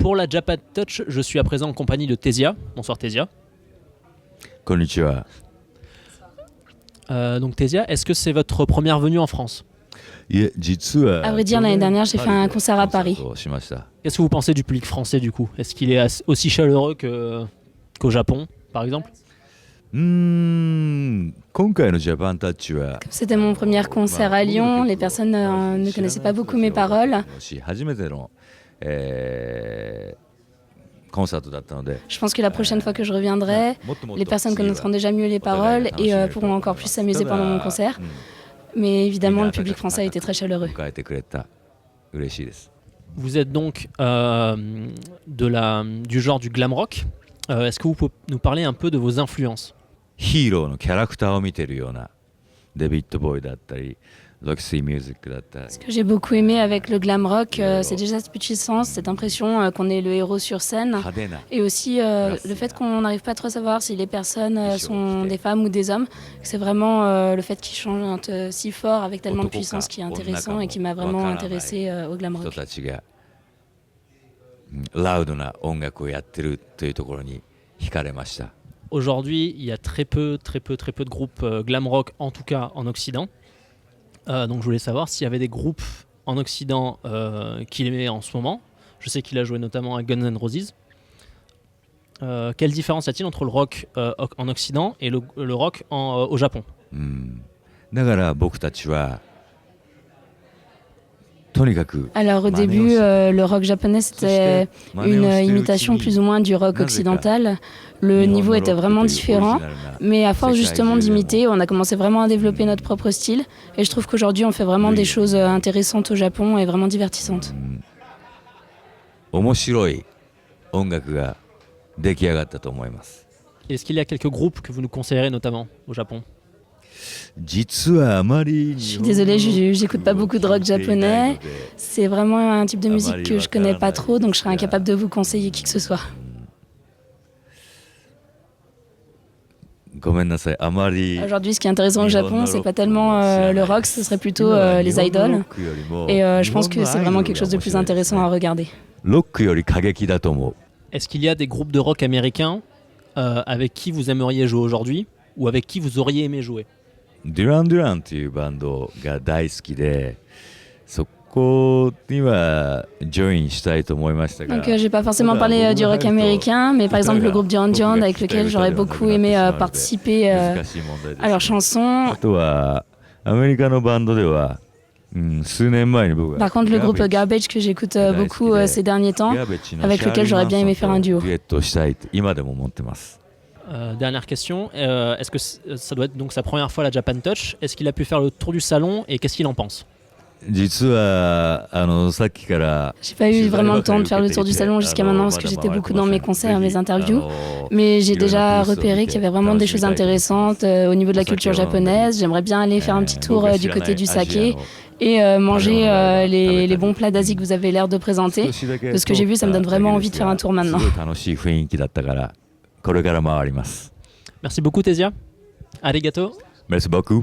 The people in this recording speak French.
Pour la Japan Touch, je suis à présent en compagnie de Thesia. Bonsoir Thesia. Konnichiwa. Donc Thesia, est-ce que c'est votre première venue en France? À vrai dire, l'année dernière, j'ai fait un concert à Paris. Qu'est-ce que vous pensez du public français du coup? Est-ce qu'il est aussi chaleureux qu'au Japon, par exemple? Comme c'était mon premier concert à Lyon, les personnes ne connaissaient pas beaucoup mes paroles. Je pense que la prochaine fois que je reviendrai, les personnes connaîtront déjà mieux les paroles et pourront encore plus s'amuser pendant mon concert. Mais évidemment, le public français a été très chaleureux. Vous êtes donc du genre du glam rock. Est-ce que vous pouvez nous parler un peu de vos influences? Ce que j'ai beaucoup aimé avec le glam rock, c'est déjà cette puissance, cette impression qu'on est le héros sur scène. Et aussi le fait qu'on n'arrive pas trop à savoir si les personnes sont des femmes ou des hommes. C'est vraiment le fait qu'ils chantent si fort avec tellement de puissance qui est intéressant et qui m'a vraiment intéressé au glam rock. Aujourd'hui, il y a très peu de groupes glam rock, en tout cas en Occident. Donc je voulais savoir s'il y avait des groupes en Occident qu'il aimait en ce moment. Je sais qu'il a joué notamment à Guns N' Roses. Quelle différence y a-t-il entre le rock en Occident et le rock au Japon? Alors au début, le rock japonais c'était une imitation plus ou moins du rock occidental. Le niveau était vraiment différent, mais à force justement d'imiter, on a commencé vraiment à développer notre propre style. Et je trouve qu'aujourd'hui, on fait vraiment des choses intéressantes au Japon et vraiment divertissantes. Est-ce qu'il y a quelques groupes que vous nous conseillerez notamment au Japon? Je suis désolée, j'écoute pas beaucoup de rock japonais. C'est vraiment un type de musique que je connais pas trop, donc je serais incapable de vous conseiller qui que ce soit. Aujourd'hui, ce qui est intéressant au Japon, c'est pas tellement le rock, ce serait plutôt les idoles. Et je pense que c'est vraiment quelque chose de plus intéressant à regarder. Est-ce qu'il y a des groupes de rock américains avec qui vous aimeriez jouer aujourd'hui ou avec qui vous auriez aimé jouer? Duran Duran っていうバンドが大好きで、そこにはジョインしたいと思いましたが。Donc j'ai pas forcément parlé du rock américain, mais par exemple le groupe Duran Duran avec lequel j'aurais beaucoup aimé participer à leurs chansons. あとはアメリカのバンドでは、数年前に僕が。Par contre le groupe Garbage que j'écoute beaucoup ces derniers temps, avec lequel j'aurais bien aimé faire un duo. デュエットしたいと今でも思ってます。Dernière question, est-ce que ça doit être donc sa première fois à la Japan Touch? Est-ce qu'il a pu faire le tour du salon et qu'est-ce qu'il en pense? 実はさっきから J'ai pas eu vraiment le temps de faire le tour du salon jusqu'à maintenant parce que j'étais beaucoup dans mes concerts, mes interviews. Mais j'ai déjà repéré qu'il y avait vraiment des choses intéressantes au niveau de la culture japonaise. J'aimerais bien aller faire un petit tour du côté du saké et manger les bons plats d'Asie que vous avez l'air de présenter. De ce que j'ai vu, ça me donne vraiment envie de faire un tour maintenant. すごい楽しい雰囲気だったからこれから回ります。 Merci beaucoup Thesia. Arigato. Merci beaucoup.